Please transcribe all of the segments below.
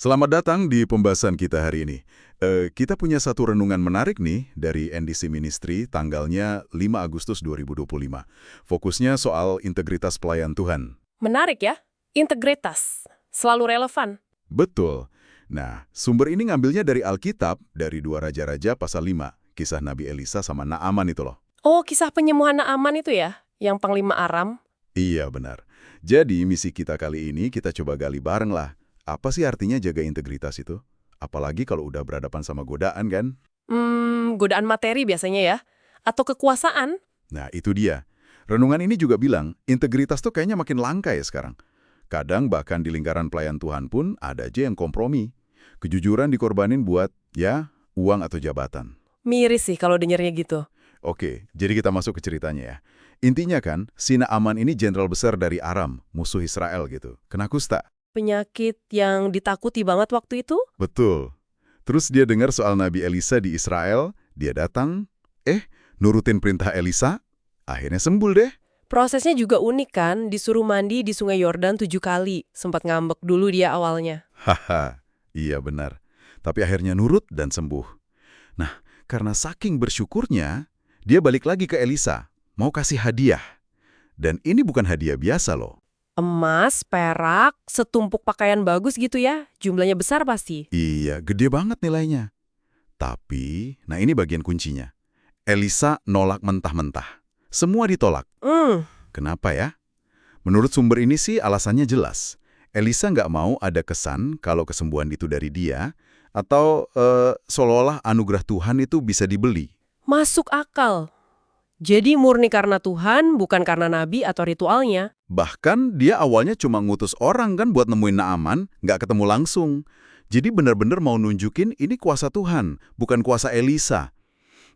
Selamat datang di pembahasan kita hari ini. Kita punya satu renungan menarik nih dari NDC Ministry tanggalnya 5 Agustus 2025. Fokusnya soal integritas pelayan Tuhan. Menarik ya, integritas. Selalu relevan. Betul. Nah, sumber ini ngambilnya dari Alkitab, dari 2 Raja-Raja pasal 5, kisah Nabi Elisa sama Naaman itu loh. Oh, kisah penyembuhan Naaman itu ya? Yang Panglima Aram? Iya, benar. Jadi, misi kita kali ini kita coba gali bareng lah. Apa sih artinya jaga integritas itu? Apalagi kalau udah berhadapan sama godaan kan? Godaan materi biasanya ya? Atau kekuasaan? Nah, itu dia. Renungan ini juga bilang, integritas tuh kayaknya makin langka ya sekarang. Kadang bahkan di lingkaran pelayan Tuhan pun ada aja yang kompromi. Kejujuran dikorbanin buat, ya, uang atau jabatan. Miris sih kalau dengernya gitu. Oke, jadi kita masuk ke ceritanya ya. Intinya kan, si Naaman ini jenderal besar dari Aram, musuh Israel gitu. Kena kusta. Penyakit yang ditakuti banget waktu itu? Betul. Terus dia dengar soal Nabi Elisa di Israel, dia datang, nurutin perintah Elisa, akhirnya sembuh deh. Prosesnya juga unik kan, disuruh mandi di sungai Yordan 7 kali. Sempat ngambek dulu dia awalnya. Haha, iya benar. Tapi akhirnya nurut dan sembuh. Nah, karena saking bersyukurnya, dia balik lagi ke Elisa, mau kasih hadiah. Dan ini bukan hadiah biasa loh. Emas, perak, setumpuk pakaian bagus gitu ya? Jumlahnya besar pasti. Iya, gede banget nilainya. Tapi, nah ini bagian kuncinya. Elisa nolak mentah-mentah. Semua ditolak. Kenapa ya? Menurut sumber ini sih alasannya jelas. Elisa nggak mau ada kesan kalau kesembuhan itu dari dia, atau seolah-olah anugerah Tuhan itu bisa dibeli. Masuk akal. Jadi murni karena Tuhan, bukan karena nabi atau ritualnya. Bahkan dia awalnya cuma ngutus orang kan buat nemuin Naaman, nggak ketemu langsung. Jadi benar-benar mau nunjukin ini kuasa Tuhan, bukan kuasa Elisa.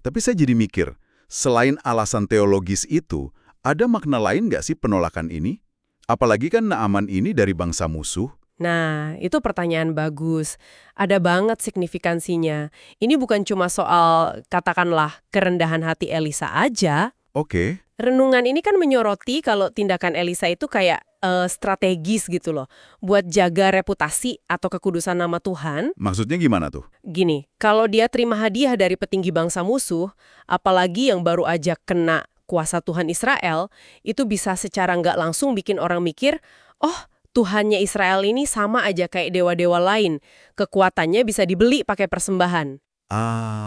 Tapi saya jadi mikir, selain alasan teologis itu, ada makna lain nggak sih penolakan ini? Apalagi kan Naaman ini dari bangsa musuh. Nah, itu pertanyaan bagus. Ada banget signifikansinya. Ini bukan cuma soal, katakanlah, kerendahan hati Elisa aja. Oke. Renungan ini kan menyoroti kalau tindakan Elisa itu kayak strategis gitu loh. Buat jaga reputasi atau kekudusan nama Tuhan. Maksudnya gimana tuh? Gini, kalau dia terima hadiah dari petinggi bangsa musuh, apalagi yang baru aja kena kuasa Tuhan Israel, itu bisa secara nggak langsung bikin orang mikir, oh, Tuhannya Israel ini sama aja kayak dewa-dewa lain. Kekuatannya bisa dibeli pakai persembahan.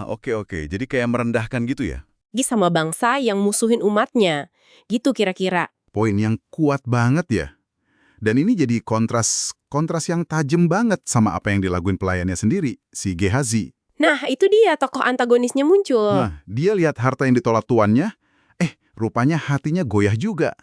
Oke. Jadi kayak merendahkan gitu ya? Sama bangsa yang musuhin umatnya. Gitu kira-kira. Poin yang kuat banget ya. Dan ini jadi kontras yang tajam banget sama apa yang dilakuin pelayannya sendiri, si Gehazi. Nah, itu dia tokoh antagonisnya muncul. Nah, dia lihat harta yang ditolak tuannya, rupanya hatinya goyah juga.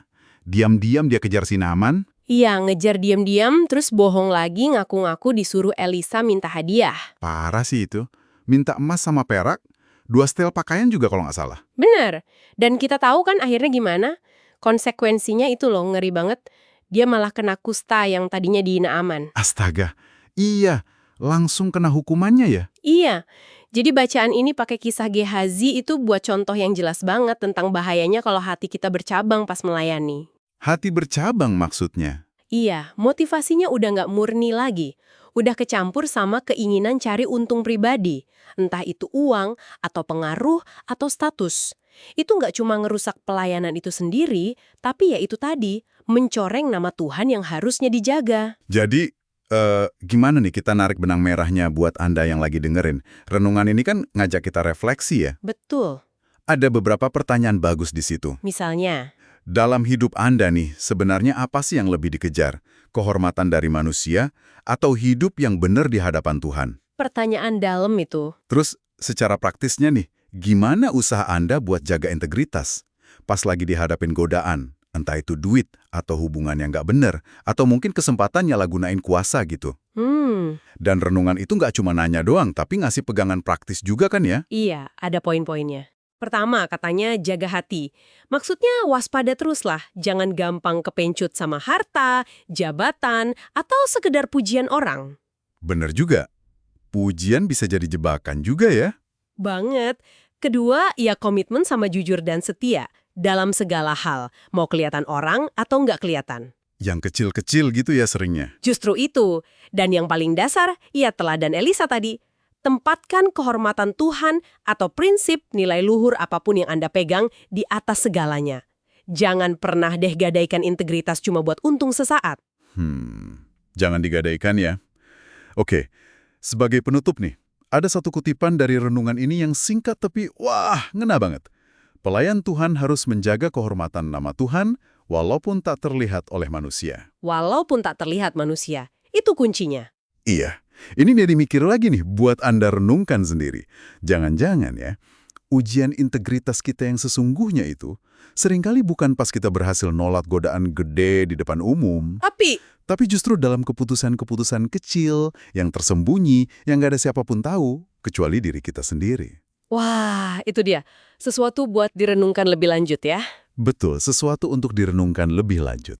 Diam-diam dia kejar si Naaman. Iya, ngejar diam-diam, terus bohong lagi ngaku-ngaku disuruh Elisa minta hadiah. Parah sih itu. Minta emas sama perak, 2 setel pakaian juga kalau nggak salah. Bener. Dan kita tahu kan akhirnya gimana? Konsekuensinya itu loh, ngeri banget. Dia malah kena kusta yang tadinya di Naaman. Astaga, iya, langsung kena hukumannya ya? Iya. Jadi bacaan ini pakai kisah Gehazi itu buat contoh yang jelas banget tentang bahayanya kalau hati kita bercabang pas melayani. Hati bercabang maksudnya. Iya, motivasinya udah nggak murni lagi. Udah kecampur sama keinginan cari untung pribadi. Entah itu uang, atau pengaruh, atau status. Itu nggak cuma ngerusak pelayanan itu sendiri, tapi ya itu tadi, mencoreng nama Tuhan yang harusnya dijaga. Jadi, gimana nih kita narik benang merahnya buat Anda yang lagi dengerin? Renungan ini kan ngajak kita refleksi ya. Betul. Ada beberapa pertanyaan bagus di situ. Misalnya, Dalam hidup Anda nih, sebenarnya apa sih yang lebih dikejar? Kehormatan dari manusia atau hidup yang benar di hadapan Tuhan? pertanyaan dalam itu. Terus, secara praktisnya nih, gimana usaha Anda buat jaga integritas? Pas lagi dihadapin godaan, entah itu duit atau hubungan yang nggak benar, atau mungkin kesempatan nyalagunain kuasa gitu. Dan renungan itu nggak cuma nanya doang, tapi ngasih pegangan praktis juga kan ya? Iya, ada poin-poinnya. Pertama, katanya jaga hati. Maksudnya waspada teruslah, jangan gampang kepencut sama harta, jabatan, atau sekedar pujian orang. Bener juga. Pujian bisa jadi jebakan juga ya? Banget. Kedua, ya komitmen sama jujur dan setia dalam segala hal, mau kelihatan orang atau nggak kelihatan. Yang kecil-kecil gitu ya seringnya. Justru itu. Dan yang paling dasar, ya teladan Elisa tadi. Tempatkan kehormatan Tuhan atau prinsip nilai luhur apapun yang Anda pegang di atas segalanya. Jangan pernah deh gadaikan integritas cuma buat untung sesaat. Jangan digadaikan ya. Oke, sebagai penutup nih, ada satu kutipan dari renungan ini yang singkat tapi wah, ngena banget. Pelayan Tuhan harus menjaga kehormatan nama Tuhan walaupun tak terlihat oleh manusia. Walaupun tak terlihat manusia, itu kuncinya. Iya, ini jadi mikir lagi nih buat Anda renungkan sendiri. Jangan-jangan ya, ujian integritas kita yang sesungguhnya itu seringkali bukan pas kita berhasil nolak godaan gede di depan umum. Tapi justru dalam keputusan-keputusan kecil yang tersembunyi yang gak ada siapapun tahu, kecuali diri kita sendiri. Wah, itu dia. Sesuatu buat direnungkan lebih lanjut ya. Betul, sesuatu untuk direnungkan lebih lanjut.